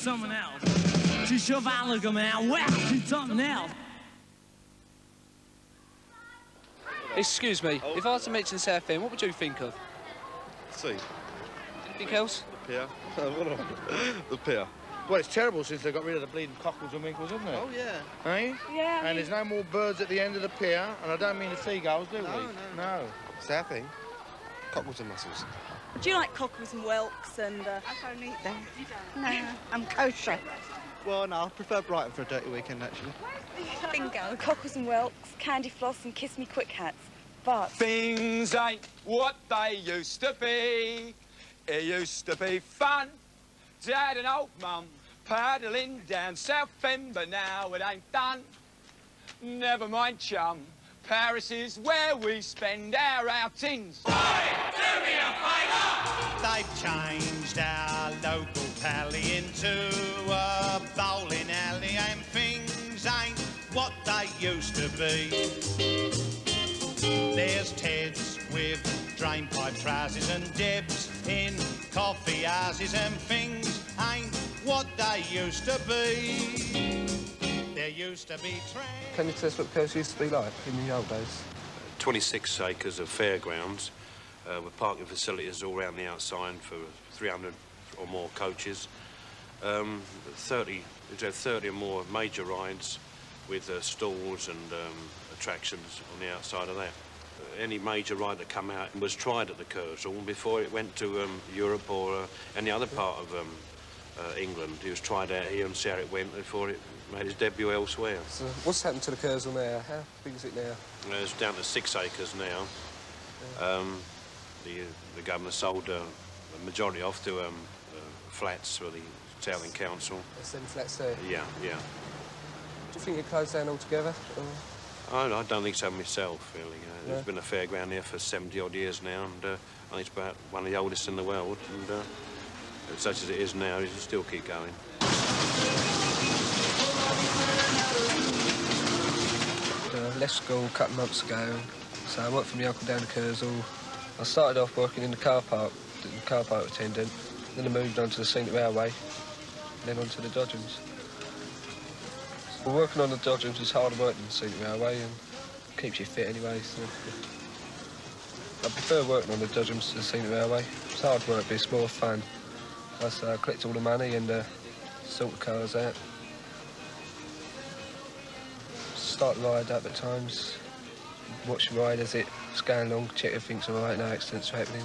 something else. To shove Allegam out, well, to something else. Excuse me, if I was to mention Southend, what would you think of? See. Anything else? The pier. The pier. Well, it's terrible since they got rid of the bleeding cockles and winkles, isn't it? Oh, yeah. Eh? Yeah. And there's no more birds at the end of the pier, and I don't mean the seagulls, do we? No. Southend? Cockles and mussels. Do you like cockles and whelks and... I don't eat them. No, I'm kosher. Well, no, I prefer Brighton for a dirty weekend, actually. Bingo. Cockles and whelks, candy floss and kiss me quick hats. But... Things ain't what they used to be. It used to be fun. Dad and old mum paddling down Southend, but now it ain't done. Never mind, chum. Paris is where we spend our outings. Hey, do me a favour! They've changed our local pally into a bowling alley, and things ain't what they used to be. There's Ted's with drainpipe trousers and Debs in coffee houses, and things ain't what they used to be. There used to be trains. Can you tell us what the Curse used to be like in the old days? 26 acres of fairgrounds with parking facilities all around the outside for 300 or more coaches. 30 or more major rides with stalls and attractions on the outside of that. Any major ride that come out was tried at the Kersal before it went to Europe or any other part of England. It was tried out here and see how it went before it made its debut elsewhere. So what's happened to the Kersal now? How big is it now? It's down to 6 acres now. Yeah. The government sold the majority off to flats for the Southend Council. There's 7 flats there? Yeah, yeah. Do you think it closed down altogether? Or? I don't think so myself, really. There's been a fairground here for 70-odd years now, and I think it's about one of the oldest in the world, and such as it is now, it'll still keep going. Left school a couple of months ago, so I worked for my uncle down the Kersal. I started off working in the car park attendant, then I moved on to the Scenic Railway, then on to the Dodgems. Well, working on the Dodgems is harder work than the Scenic Railway and keeps you fit anyway, so... I prefer working on the Dodgems to the Scenic Railway. It's hard work, but it's more fun. I collect all the money and sort the cars out. Start the ride up at times, watch the ride as it's going along, check everything's all right, no accidents are happening.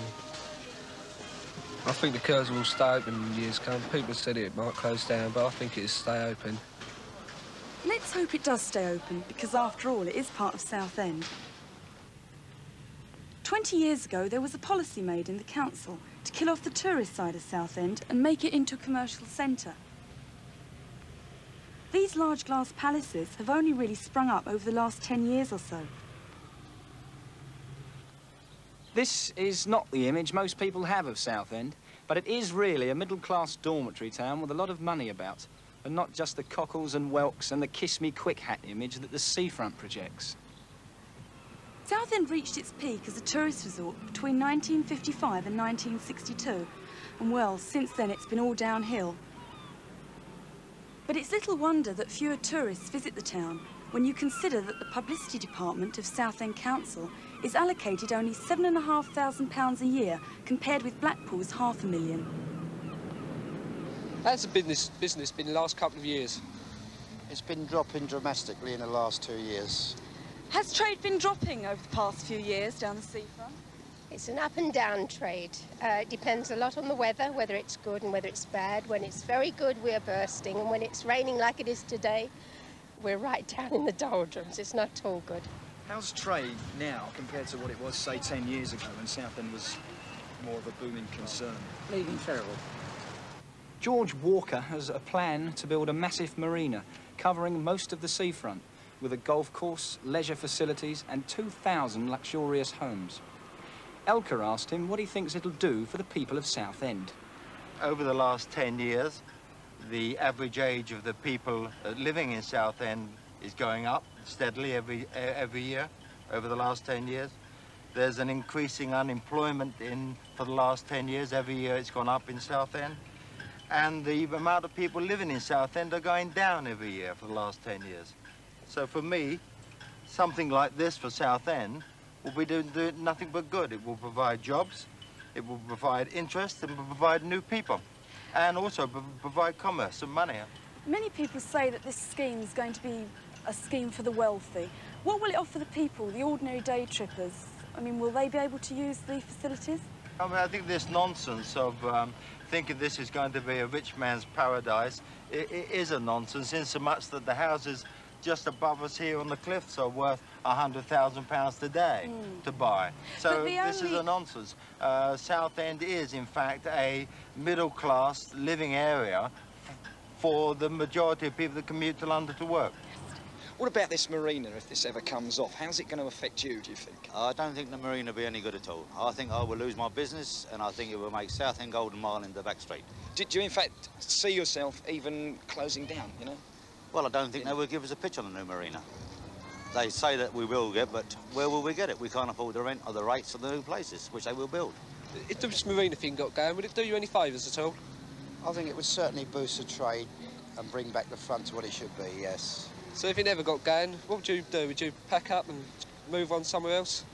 I think the Kersal will stay open in years to come. People said it might close down, but I think it'll stay open. Let's hope it does stay open, because after all, it is part of Southend. 20 years ago, there was a policy made in the council to kill off the tourist side of Southend and make it into a commercial centre. These large glass palaces have only really sprung up over the last 10 years or so. This is not the image most people have of Southend, but it is really a middle-class dormitory town with a lot of money about, and not just the cockles and whelks and the kiss-me-quick hat image that the seafront projects. Southend reached its peak as a tourist resort between 1955 and 1962, and well, since then it's been all downhill. But it's little wonder that fewer tourists visit the town when you consider that the publicity department of Southend Council is allocated only £7,500 a year compared with Blackpool's £500,000. How's the business been the last couple of years? It's been dropping dramatically in the last 2 years. Has trade been dropping over the past few years down the seafront? It's an up and down trade. It depends a lot on the weather, whether it's good and whether it's bad. When it's very good, we're bursting, and when it's raining like it is today, we're right down in the doldrums. It's not at all good. How's trade now compared to what it was, say, 10 years ago when Southend was more of a booming concern? Bleeding terrible. George Walker has a plan to build a massive marina covering most of the seafront with a golf course, leisure facilities and 2,000 luxurious homes. Elker asked him what he thinks it'll do for the people of Southend. Over the last 10 years, the average age of the people living in Southend is going up steadily every year over the last 10 years. There's an increasing unemployment for the last 10 years. Every year it's gone up in Southend. And the amount of people living in Southend are going down every year for the last 10 years. So for me, something like this for Southend will be doing nothing but good. It will provide jobs, it will provide interest, and will provide new people, and also provide commerce and money. Many people say that this scheme is going to be a scheme for the wealthy. What will it offer the people, the ordinary day trippers? I mean, will they be able to use the facilities? I mean, I think this nonsense of thinking this is going to be a rich man's paradise, it is a nonsense, in so much that the houses just above us here on the cliffs are worth £100,000 today to buy. So this is a nonsense. Southend is, in fact, a middle-class living area for the majority of people that commute to London to work. What about this marina, if this ever comes off? How's it going to affect you, do you think? I don't think the marina will be any good at all. I think I will lose my business, and I think it will make Southend Golden Mile in the back street. Do you, in fact, see yourself even closing down, you know? Well, I don't think they will give us a pitch on the new marina. They say that we will get, but where will we get it? We can't afford the rent or the rates of the new places, which they will build. If this marina thing got going, would it do you any favours at all? I think it would certainly boost the trade and bring back the front to what it should be, yes. So if it never got going, what would you do? Would you pack up and move on somewhere else?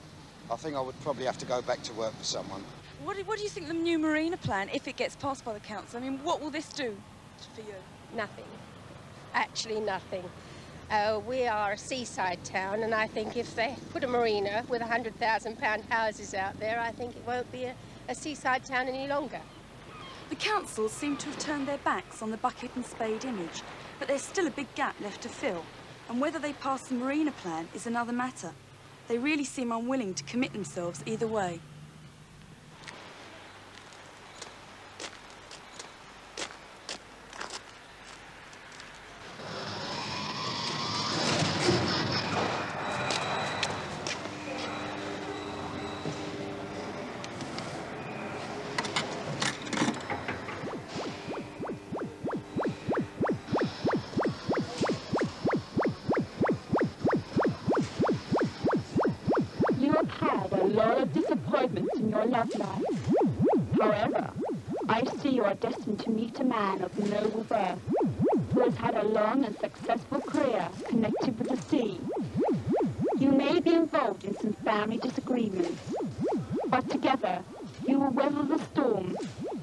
I think I would probably have to go back to work for someone. What do you think the new marina plan, if it gets passed by the council, I mean, what will this do for you? Nothing. Actually nothing. We are a seaside town, and I think if they put a marina with £100,000 houses out there, I think it won't be a seaside town any longer. The council seem to have turned their backs on the bucket and spade image, but there's still a big gap left to fill, and whether they pass the marina plan is another matter. They really seem unwilling to commit themselves either way. In your love life. However, I see you are destined to meet a man of noble birth who has had a long and successful career connected with the sea. You may be involved in some family disagreements, but together you will weather the storm,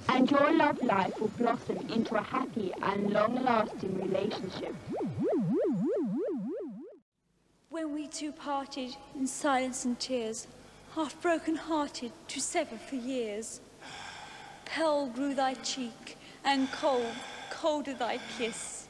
and your love life will blossom into a happy and long-lasting relationship. When we two parted in silence and tears, half broken-hearted to sever for years. Pale grew thy cheek, and cold, colder thy kiss.